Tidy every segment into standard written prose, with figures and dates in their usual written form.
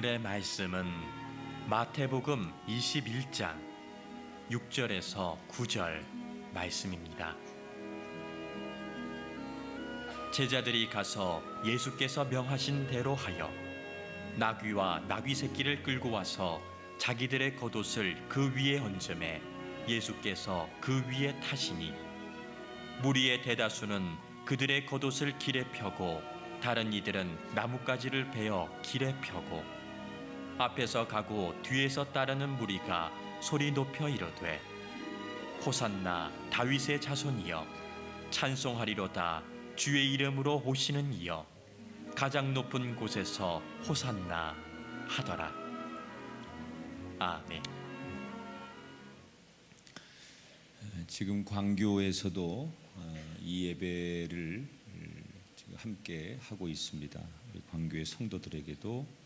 오늘의 말씀은 마태복음 21장 6절에서 9절 말씀입니다. 제자들이 가서 예수께서 명하신 대로 하여 나귀와 나귀 새끼를 끌고 와서 자기들의 겉옷을 그 위에 얹음에 예수께서 그 위에 타시니 무리의 대다수는 그들의 겉옷을 길에 펴고 다른 이들은 나뭇가지를 베어 길에 펴고 앞에서 가고 뒤에서 따르는 무리가 소리 높여 이르되 호산나 다윗의 자손이여 찬송하리로다 주의 이름으로 오시는 이여 가장 높은 곳에서 호산나 하더라. 아멘. 지금 광교에서도 이 예배를 지금 함께 하고 있습니다. 우리 광교의 성도들에게도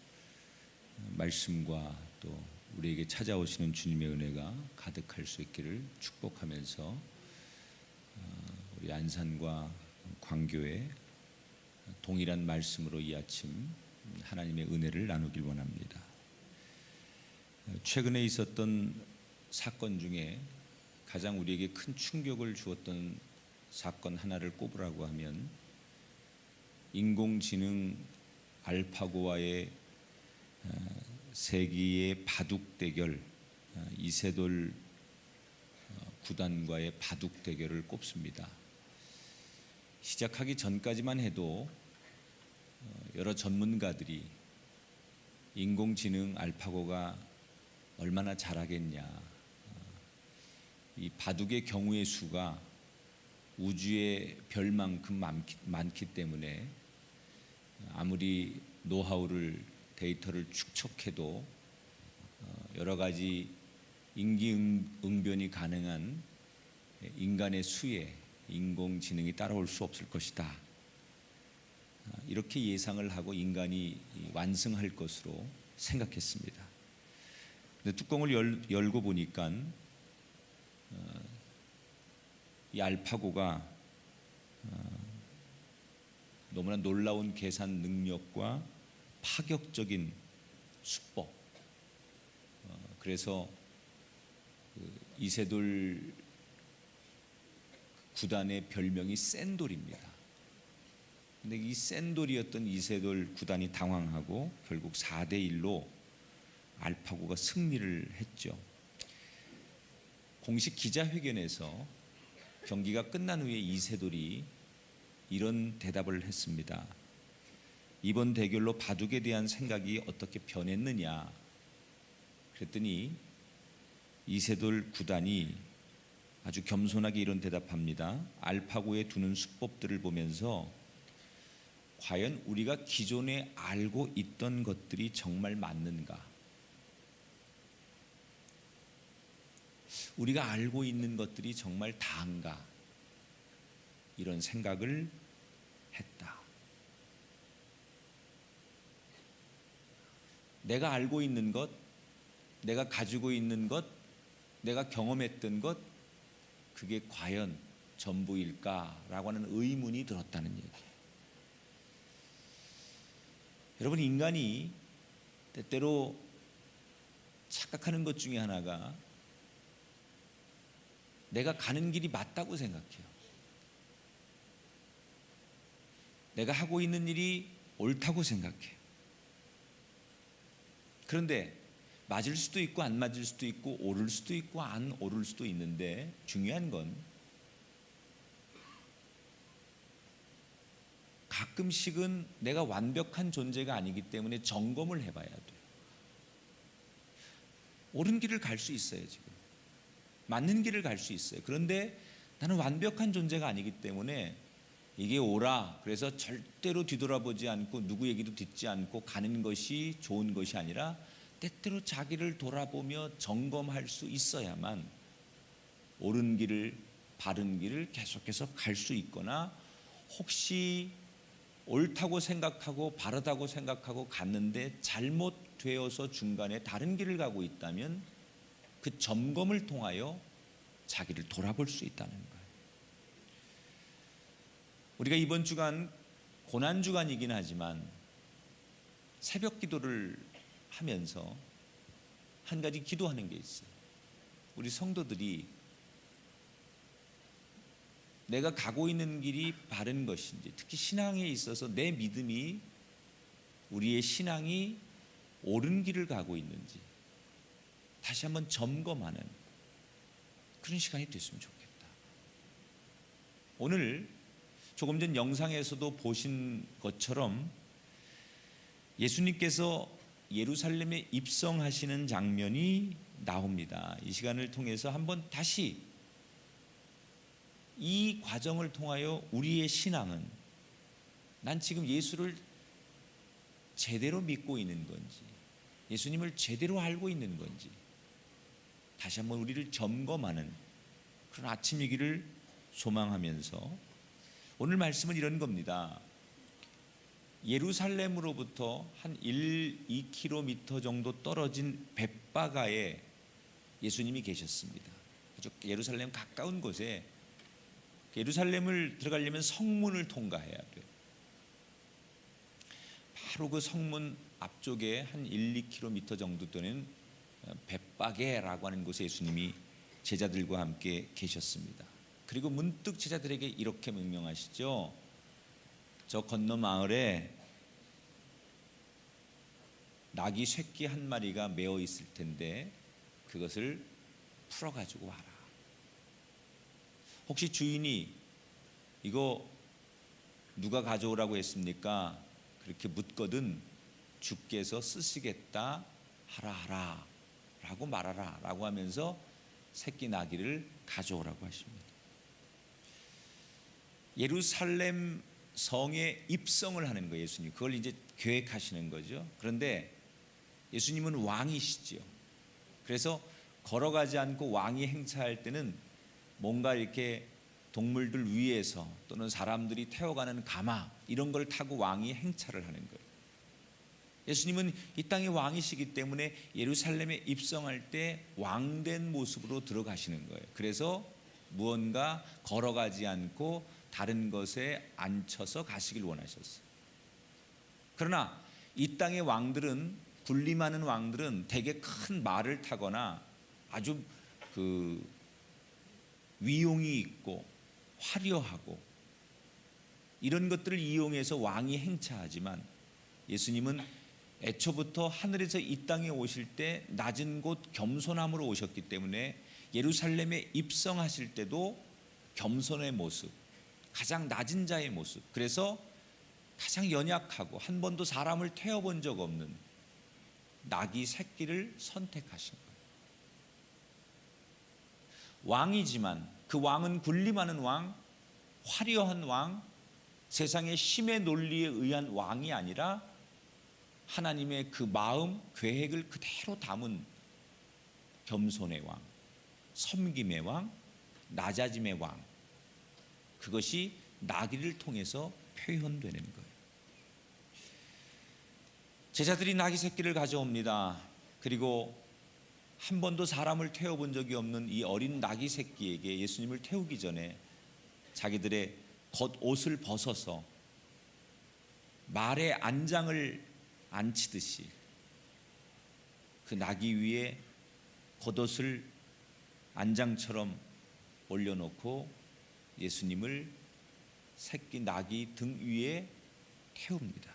말씀과 또 우리에게 찾아오시는 주님의 은혜가 가득할 수 있기를 축복하면서 우리 안산과 광교의 동일한 말씀으로 이 아침 하나님의 은혜를 나누길 원합니다. 최근에 있었던 사건 중에 가장 우리에게 큰 충격을 주었던 사건 하나를 꼽으라고 하면 인공지능 알파고와의 세기의 바둑 대결, 이세돌 구단과의 바둑 대결을 꼽습니다. 시작하기 전까지만 해도 여러 전문가들이 인공지능 알파고가 얼마나 잘하겠냐, 이 바둑의 경우의 수가 우주의 별만큼 많기 때문에 아무리 노하우를 데이터를 축적해도 여러 가지 임기응변이 가능한 인간의 수에 인공지능이 따라올 수 없을 것이다. 이렇게 예상을 하고 인간이 완성할 것으로 생각했습니다. 근데 뚜껑을 열고 보니까 이 알파고가 너무나 놀라운 계산 능력과 파격적인 수법, 그래서 이세돌 구단의 별명이 센돌입니다. 근데 이 센돌이었던 이세돌 구단이 당황하고 결국 4대1로 알파고가 승리를 했죠. 공식 기자회견에서 경기가 끝난 후에 이세돌이 이런 대답을 했습니다. 이번 대결로 바둑에 대한 생각이 어떻게 변했느냐 그랬더니 이세돌 구단이 아주 겸손하게 이런 대답합니다. 알파고에 두는 수법들을 보면서 과연 우리가 기존에 알고 있던 것들이 정말 맞는가? 우리가 알고 있는 것들이 정말 다인가? 이런 생각을 했다. 내가 알고 있는 것, 내가 가지고 있는 것, 내가 경험했던 것, 그게 과연 전부일까라고 하는 의문이 들었다는 얘기예요. 여러분, 인간이 때때로 착각하는 것 중에 하나가 내가 가는 길이 맞다고 생각해요. 내가 하고 있는 일이 옳다고 생각해요. 그런데 맞을 수도 있고 안 맞을 수도 있고 오를 수도 있고 안 오를 수도 있는데 중요한 건 가끔씩은 내가 완벽한 존재가 아니기 때문에 점검을 해봐야 돼요. 옳은 길을 갈 수 있어요. 지금 맞는 길을 갈 수 있어요. 그런데 나는 완벽한 존재가 아니기 때문에 이게 옳아, 그래서 절대로 뒤돌아보지 않고 누구 얘기도 듣지 않고 가는 것이 좋은 것이 아니라 때때로 자기를 돌아보며 점검할 수 있어야만 옳은 길을, 바른 길을 계속해서 갈 수 있거나, 혹시 옳다고 생각하고 바르다고 생각하고 갔는데 잘못되어서 중간에 다른 길을 가고 있다면 그 점검을 통하여 자기를 돌아볼 수 있다는 거예요. 우리가 이번 주간 고난주간이긴 하지만 새벽 기도를 하면서 한 가지 기도하는 게 있어요. 우리 성도들이 내가 가고 있는 길이 바른 것인지, 특히 신앙에 있어서 내 믿음이, 우리의 신앙이 옳은 길을 가고 있는지 다시 한번 점검하는 그런 시간이 됐으면 좋겠다. 오늘 조금 전 영상에서도 보신 것처럼 예수님께서 예루살렘에 입성하시는 장면이 나옵니다. 이 시간을 통해서 한번 다시 이 과정을 통하여 우리의 신앙은, 난 지금 예수를 제대로 믿고 있는 건지, 예수님을 제대로 알고 있는 건지 다시 한번 우리를 점검하는 그런 아침이기를 소망하면서, 오늘 말씀은 이런 겁니다. 예루살렘으로부터 한 2km 정도 떨어진 벳바가에 예수님이 계셨습니다. 아주 예루살렘 가까운 곳에, 예루살렘을 들어가려면 성문을 통과해야 돼요. 바로 그 성문 앞쪽에 한 2km 정도 되는 벳바게라고 하는 곳에 예수님이 제자들과 함께 계셨습니다. 그리고 문득 제자들에게 이렇게 명령하시죠. 저 건너 마을에 낙이 새끼 한 마리가 메어 있을 텐데 그것을 풀어가지고 와라. 혹시 주인이 이거 누가 가져오라고 했습니까? 그렇게 묻거든 주께서 쓰시겠다 하라 라고 말하라 라고 하면서 새끼 나귀를 가져오라고 하십니다. 예루살렘 성에 입성을 하는 거예요. 예수님 그걸 이제 계획하시는 거죠. 그런데 예수님은 왕이시죠. 그래서 걸어가지 않고 왕이 행차할 때는 뭔가 이렇게 동물들 위에서 또는 사람들이 태워가는 가마 이런 걸 타고 왕이 행차를 하는 거예요. 예수님은 이 땅의 왕이시기 때문에 예루살렘에 입성할 때 왕된 모습으로 들어가시는 거예요. 그래서 무언가 걸어가지 않고 다른 것에 앉혀서 가시길 원하셨어요. 그러나 이 땅의 왕들은, 군림하는 왕들은 되게 큰 말을 타거나 아주 위용이 있고 화려하고 이런 것들을 이용해서 왕이 행차하지만, 예수님은 애초부터 하늘에서 이 땅에 오실 때 낮은 곳 겸손함으로 오셨기 때문에 예루살렘에 입성하실 때도 겸손의 모습, 가장 낮은 자의 모습, 그래서 가장 연약하고 한 번도 사람을 태워본 적 없는 나귀 새끼를 선택하신 거예요. 왕이지만 그 왕은 군림하는 왕, 화려한 왕, 세상의 힘의 논리에 의한 왕이 아니라 하나님의 그 마음, 계획을 그대로 담은 겸손의 왕, 섬김의 왕, 낮아짐의 왕, 그것이 나귀를 통해서 표현되는 거예요. 제자들이 나귀 새끼를 가져옵니다. 그리고 한 번도 사람을 태워본 적이 없는 이 어린 나귀 새끼에게 예수님을 태우기 전에 자기들의 겉옷을 벗어서 말의 안장을 앉히듯이 그 나귀 위에 겉옷을 안장처럼 올려놓고 예수님을 새끼 나귀 등 위에 태웁니다.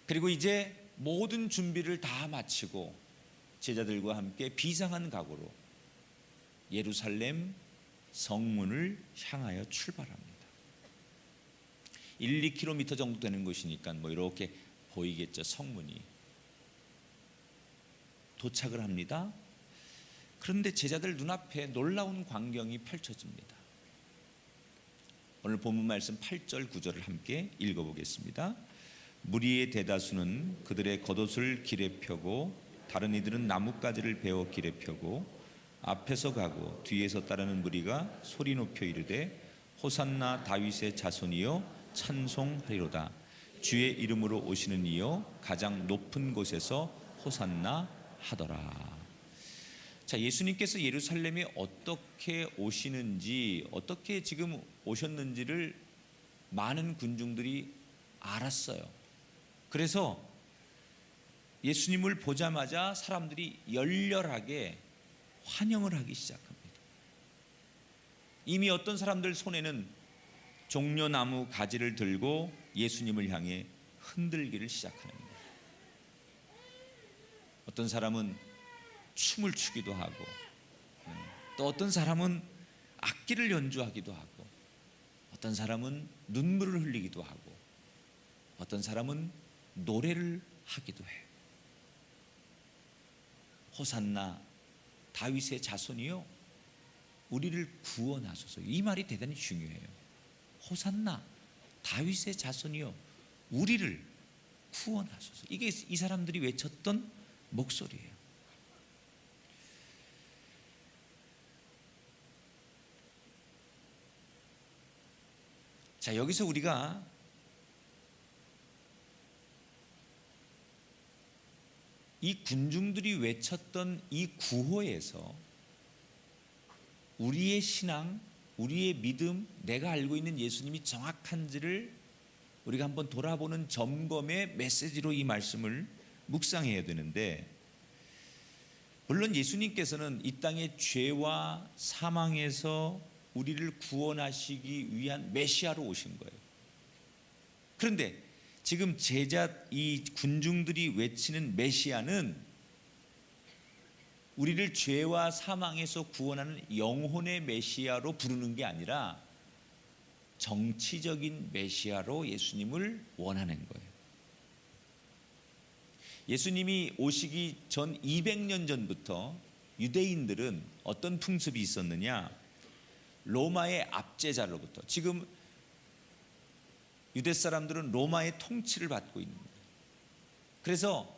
그리고 이제 모든 준비를 다 마치고 제자들과 함께 비상한 각오로 예루살렘 성문을 향하여 출발합니다. 2km 정도 되는 곳이니까 뭐 이렇게 보이겠죠. 성문이. 도착을 합니다. 그런데 제자들 눈앞에 놀라운 광경이 펼쳐집니다. 오늘 본문 말씀 8절 9절을 함께 읽어보겠습니다. 무리의 대다수는 그들의 겉옷을 길에 펴고 다른 이들은 나뭇가지를 베어 길에 펴고 앞에서 가고 뒤에서 따르는 무리가 소리 높여 이르되 호산나 다윗의 자손이여 찬송하리로다. 주의 이름으로 오시는 이여 가장 높은 곳에서 호산나 하더라. 자, 예수님께서 예루살렘에 어떻게 오시는지, 어떻게 지금 오셨는지를 많은 군중들이 알았어요. 그래서 예수님을 보자마자 사람들이 열렬하게 환영을 하기 시작합니다. 이미 어떤 사람들 손에는 종려나무 가지를 들고 예수님을 향해 흔들기를 시작합니다. 어떤 사람은 춤을 추기도 하고, 또 어떤 사람은 악기를 연주하기도 하고, 어떤 사람은 눈물을 흘리기도 하고, 어떤 사람은 노래를 하기도 해. 호산나 다윗의 자손이요 우리를 구원하소서. 이 말이 대단히 중요해요. 호산나 다윗의 자손이요 우리를 구원하소서. 이게 이 사람들이 외쳤던 목소리예요. 자, 여기서 우리가 이 군중들이 외쳤던 이 구호에서 우리의 신앙, 우리의 믿음, 내가 알고 있는 예수님이 정확한지를 우리가 한번 돌아보는 점검의 메시지로 이 말씀을 묵상해야 되는데, 물론 예수님께서는 이 땅의 죄와 사망에서 우리를 구원하시기 위한 메시아로 오신 거예요. 그런데 지금 이 군중들이 외치는 메시아는 우리를 죄와 사망에서 구원하는 영혼의 메시아로 부르는 게 아니라 정치적인 메시아로 예수님을 원하는 거예요. 예수님이 오시기 전 200년 전부터 유대인들은 어떤 풍습이 있었느냐? 로마의 압제자로부터, 지금 유대 사람들은 로마의 통치를 받고 있는 거예요. 그래서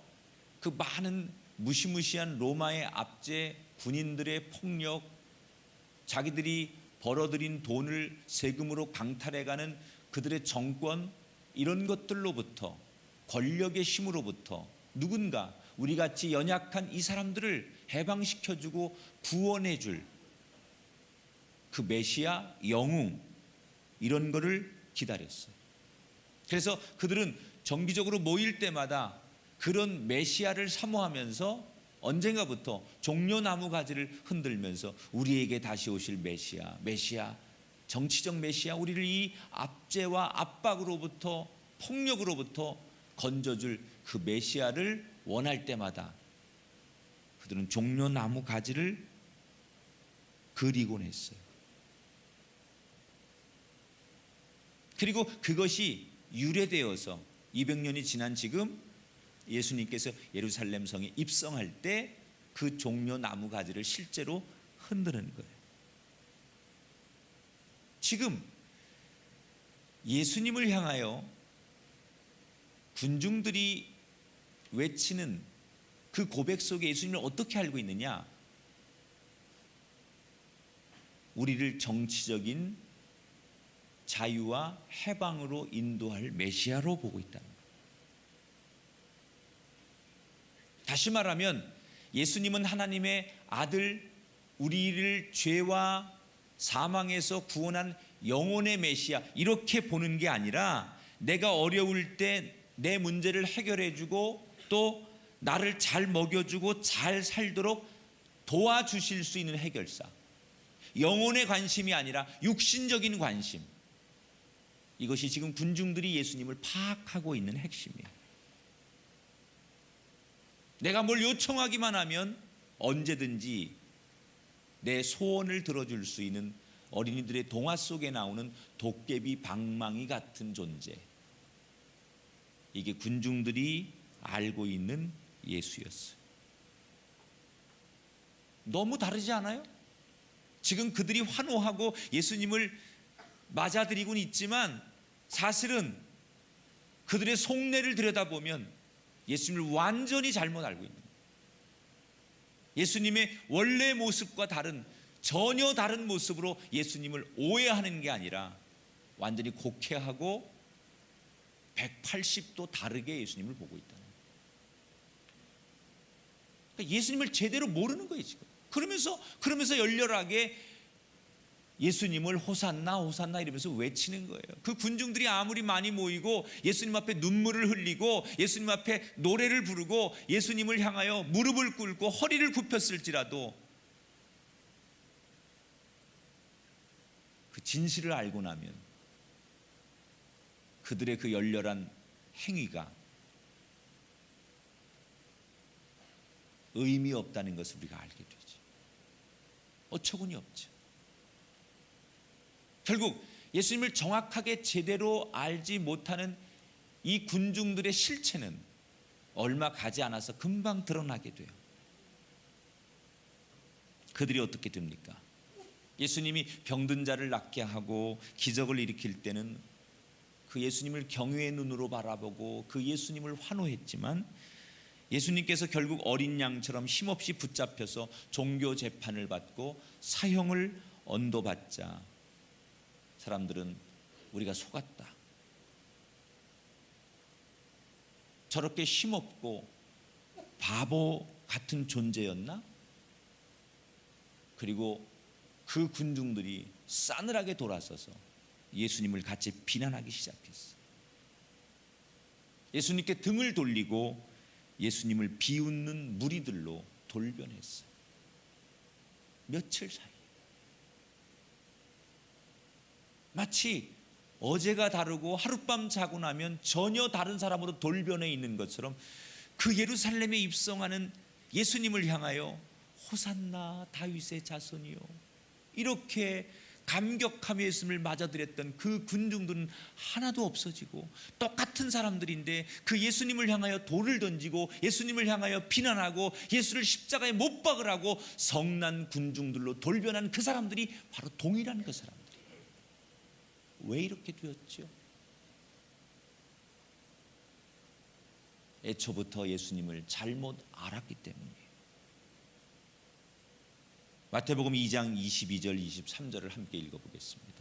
그 많은 무시무시한 로마의 압제, 군인들의 폭력, 자기들이 벌어들인 돈을 세금으로 강탈해가는 그들의 정권, 이런 것들로부터, 권력의 힘으로부터 누군가 우리같이 연약한 이 사람들을 해방시켜주고 구원해줄 그 메시아, 영웅, 이런 거를 기다렸어요. 그래서 그들은 정기적으로 모일 때마다 그런 메시아를 사모하면서 언젠가부터 종려나무 가지를 흔들면서 우리에게 다시 오실 메시아, 정치적 메시아, 우리를 이 압제와 압박으로부터, 폭력으로부터 건져줄 그 메시아를 원할 때마다 그들은 종려나무 가지를 그리곤 했어요. 그리고 그것이 유래되어서 200년이 지난 지금 예수님께서 예루살렘 성에 입성할 때 그 종려나무 가지를 실제로 흔드는 거예요. 지금 예수님을 향하여 군중들이 외치는 그 고백 속에 예수님을 어떻게 알고 있느냐? 우리를 정치적인 자유와 해방으로 인도할 메시아로 보고 있다는 거예요. 다시 말하면 예수님은 하나님의 아들, 우리를 죄와 사망에서 구원한 영혼의 메시아, 이렇게 보는 게 아니라 내가 어려울 때 내 문제를 해결해주고 또 나를 잘 먹여주고 잘 살도록 도와주실 수 있는 해결사, 영혼의 관심이 아니라 육신적인 관심, 이것이 지금 군중들이 예수님을 파악하고 있는 핵심이에요. 내가 뭘 요청하기만 하면 언제든지 내 소원을 들어줄 수 있는 어린이들의 동화 속에 나오는 도깨비 방망이 같은 존재, 이게 군중들이 알고 있는 예수였어요. 너무 다르지 않아요? 지금 그들이 환호하고 예수님을 맞아들이곤 있지만 사실은 그들의 속내를 들여다보면 예수님을 완전히 잘못 알고 있는 거예요. 예수님의 원래 모습과 전혀 다른 모습으로 예수님을 오해하는 게 아니라 완전히 곡해하고 180도 다르게 예수님을 보고 있다는 거예요. 그러니까 예수님을 제대로 모르는 거예요 지금. 그러면서 열렬하게 예수님을 호산나 호산나 이러면서 외치는 거예요. 그 군중들이 아무리 많이 모이고 예수님 앞에 눈물을 흘리고 예수님 앞에 노래를 부르고 예수님을 향하여 무릎을 꿇고 허리를 굽혔을지라도 그 진실을 알고 나면 그들의 그 열렬한 행위가 의미 없다는 것을 우리가 알게 되죠. 어처구니 없죠. 결국 예수님을 정확하게 제대로 알지 못하는 이 군중들의 실체는 얼마 가지 않아서 금방 드러나게 돼요. 그들이 어떻게 됩니까? 예수님이 병든 자를 낫게 하고 기적을 일으킬 때는 그 예수님을 경외의 눈으로 바라보고 그 예수님을 환호했지만 예수님께서 결국 어린 양처럼 힘없이 붙잡혀서 종교 재판을 받고 사형을 언도받자 사람들은 우리가 속았다. 저렇게 힘없고 바보 같은 존재였나? 그리고 그 군중들이 싸늘하게 돌아서서 예수님을 같이 비난하기 시작했어요. 예수님께 등을 돌리고 예수님을 비웃는 무리들로 돌변했어요. 며칠 사이 마치 어제가 다르고 하룻밤 자고 나면 전혀 다른 사람으로 돌변해 있는 것처럼 그 예루살렘에 입성하는 예수님을 향하여 호산나 다윗의 자손이요 이렇게 감격하며 예수님을 맞아들였던 그 군중들은 하나도 없어지고 똑같은 사람들인데 그 예수님을 향하여 돌을 던지고 예수님을 향하여 비난하고 예수를 십자가에 못 박으라고 성난 군중들로 돌변한 그 사람들이 바로 동일한 그 사람들. 왜 이렇게 되었죠? 애초부터 예수님을 잘못 알았기 때문이에요. 마태복음 2장 22절 23절을 함께 읽어보겠습니다.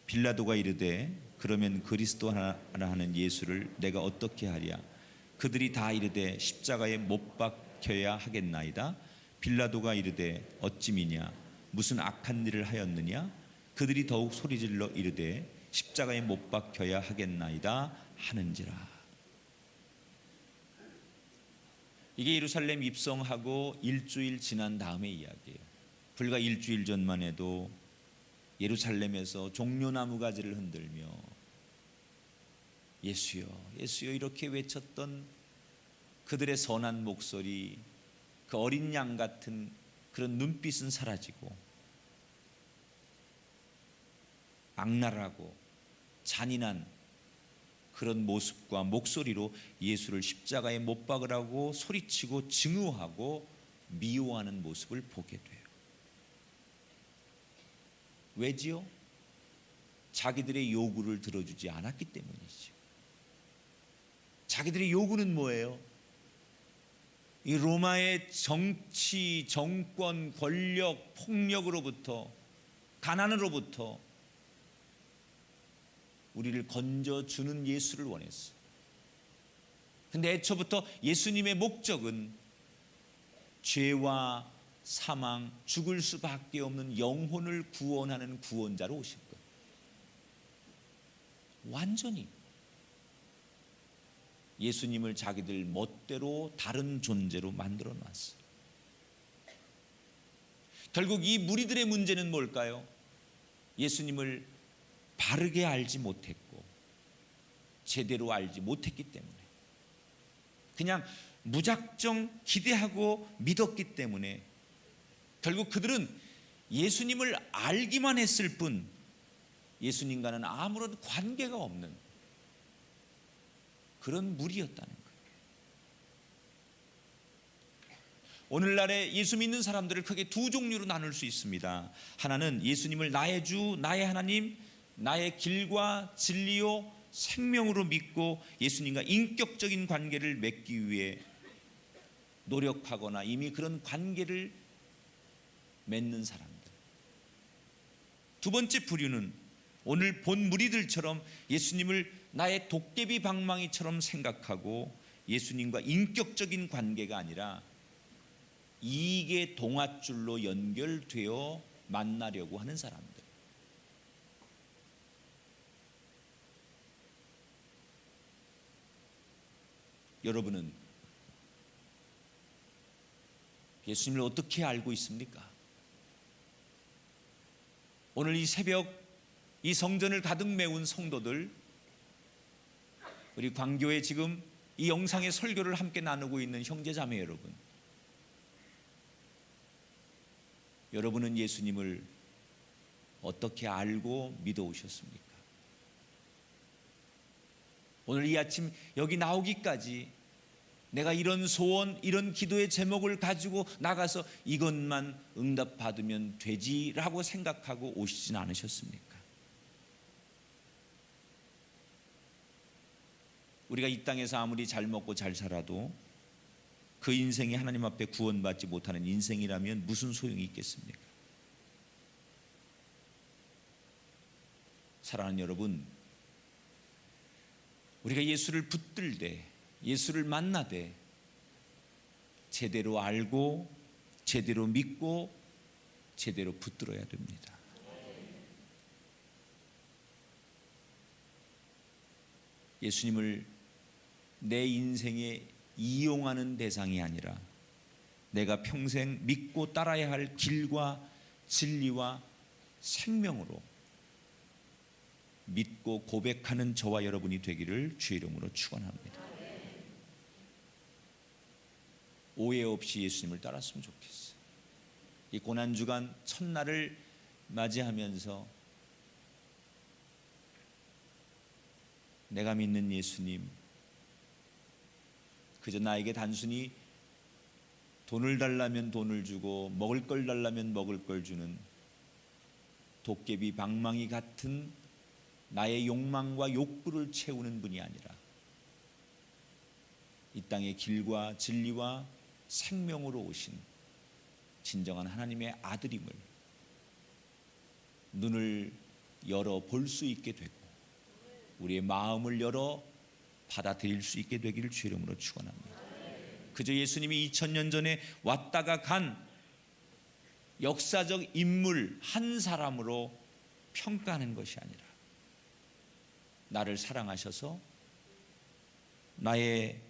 빌라도가 이르되 그러면 그리스도 하나 하는 예수를 내가 어떻게 하랴? 그들이 다 이르되 십자가에 못 박혀야 하겠나이다. 빌라도가 이르되 어찌 미냐? 무슨 악한 일을 하였느냐? 그들이 더욱 소리질러 이르되 십자가에 못 박혀야 하겠나이다 하는지라. 이게 예루살렘 입성하고 일주일 지난 다음의 이야기예요. 불과 일주일 전만 해도 예루살렘에서 종려나무 가지를 흔들며 예수여 예수여 이렇게 외쳤던 그들의 선한 목소리, 그 어린 양 같은 그런 눈빛은 사라지고 악랄하고 잔인한 그런 모습과 목소리로 예수를 십자가에 못 박으라고 소리치고 증오하고 미워하는 모습을 보게 돼요. 왜지요? 자기들의 요구를 들어주지 않았기 때문이죠. 자기들의 요구는 뭐예요? 이 로마의 정치, 정권, 권력, 폭력으로부터, 가난으로부터 우리를 건져주는 예수를 원했어요. 근데 애초부터 예수님의 목적은 죄와 사망, 죽을 수밖에 없는 영혼을 구원하는 구원자로 오실 거예요. 완전히 예수님을 자기들 멋대로 다른 존재로 만들어 놨어요. 결국 이 무리들의 문제는 뭘까요? 예수님을 바르게 알지 못했고 제대로 알지 못했기 때문에 그냥 무작정 기대하고 믿었기 때문에 결국 그들은 예수님을 알기만 했을 뿐 예수님과는 아무런 관계가 없는 그런 무리였다는 거예요. 오늘날에 예수 믿는 사람들을 크게 두 종류로 나눌 수 있습니다. 하나는 예수님을 나의 주, 나의 하나님, 나의 길과 진리요 생명으로 믿고 예수님과 인격적인 관계를 맺기 위해 노력하거나 이미 그런 관계를 맺는 사람들. 두 번째 부류는 오늘 본 무리들처럼 예수님을 나의 도깨비 방망이처럼 생각하고 예수님과 인격적인 관계가 아니라 이익의 동아줄로 연결되어 만나려고 하는 사람들. 여러분은 예수님을 어떻게 알고 있습니까? 오늘 이 새벽 이 성전을 가득 메운 성도들, 우리 광교에 지금 이 영상의 설교를 함께 나누고 있는 형제자매 여러분, 여러분은 예수님을 어떻게 알고 믿어 오셨습니까? 오늘 이 아침 여기 나오기까지 내가 이런 소원, 이런 기도의 제목을 가지고 나가서 이것만 응답받으면 되지라고 생각하고 오시진 않으셨습니까? 우리가 이 땅에서 아무리 잘 먹고 잘 살아도 그 인생이 하나님 앞에 구원받지 못하는 인생이라면 무슨 소용이 있겠습니까? 사랑하는 여러분, 우리가 예수를 붙들되 예수를 만나되 제대로 알고 제대로 믿고 제대로 붙들어야 됩니다. 예수님을 내 인생에 이용하는 대상이 아니라 내가 평생 믿고 따라야 할 길과 진리와 생명으로 믿고 고백하는 저와 여러분이 되기를 주의 이름으로 축원합니다. 오해 없이 예수님을 따랐으면 좋겠어요. 이 고난주간 첫날을 맞이하면서 내가 믿는 예수님, 그저 나에게 단순히 돈을 달라면 돈을 주고 먹을 걸 달라면 먹을 걸 주는 도깨비 방망이 같은 나의 욕망과 욕구를 채우는 분이 아니라 이 땅의 길과 진리와 생명으로 오신 진정한 하나님의 아들임을 눈을 열어 볼 수 있게 되고 우리의 마음을 열어 받아들일 수 있게 되기를 주의 이름으로 축원합니다. 그저 예수님이 2000년 전에 왔다가 간 역사적 인물 한 사람으로 평가하는 것이 아니라 나를 사랑하셔서 나의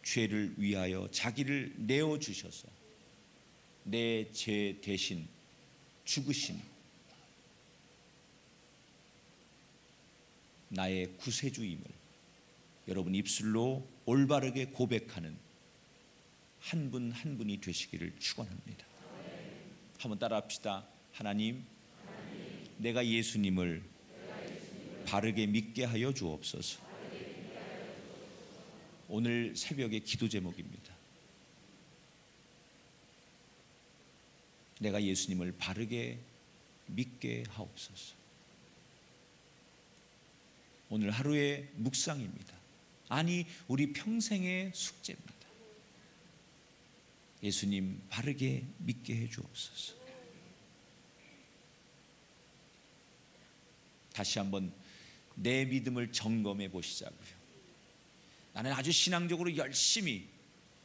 죄를 위하여 자기를 내어주셔서 내 죄 대신 죽으신 나의 구세주임을 여러분 입술로 올바르게 고백하는 한 분 한 분이 되시기를 축원합니다. 한번 따라합시다. 하나님, 내가 예수님을 바르게 믿게 하여 주옵소서. 오늘 새벽의 기도 제목입니다. 내가 예수님을 바르게 믿게 하옵소서. 오늘 하루의 묵상입니다. 아니, 우리 평생의 숙제입니다. 예수님 바르게 믿게 해 주옵소서. 다시 한번 내 믿음을 점검해 보시자고요. 나는 아주 신앙적으로 열심히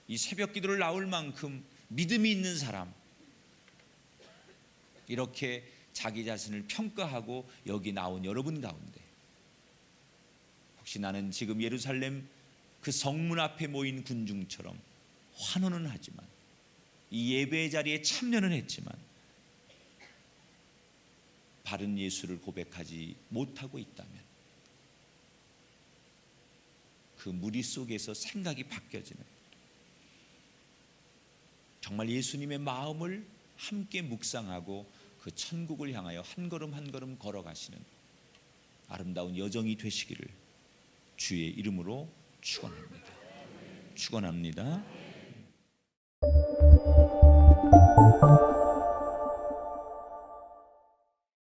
이 새벽 기도를 나올 만큼 믿음이 있는 사람, 이렇게 자기 자신을 평가하고 여기 나온 여러분 가운데 혹시 나는 지금 예루살렘 그 성문 앞에 모인 군중처럼 환호는 하지만 이 예배의 자리에 참여는 했지만 바른 예수를 고백하지 못하고 있다면 그 무리 속에서 생각이 바뀌어지는, 정말 예수님의 마음을 함께 묵상하고 그 천국을 향하여 한 걸음 한 걸음 걸어가시는 아름다운 여정이 되시기를 주의 이름으로 축원합니다. 축원합니다.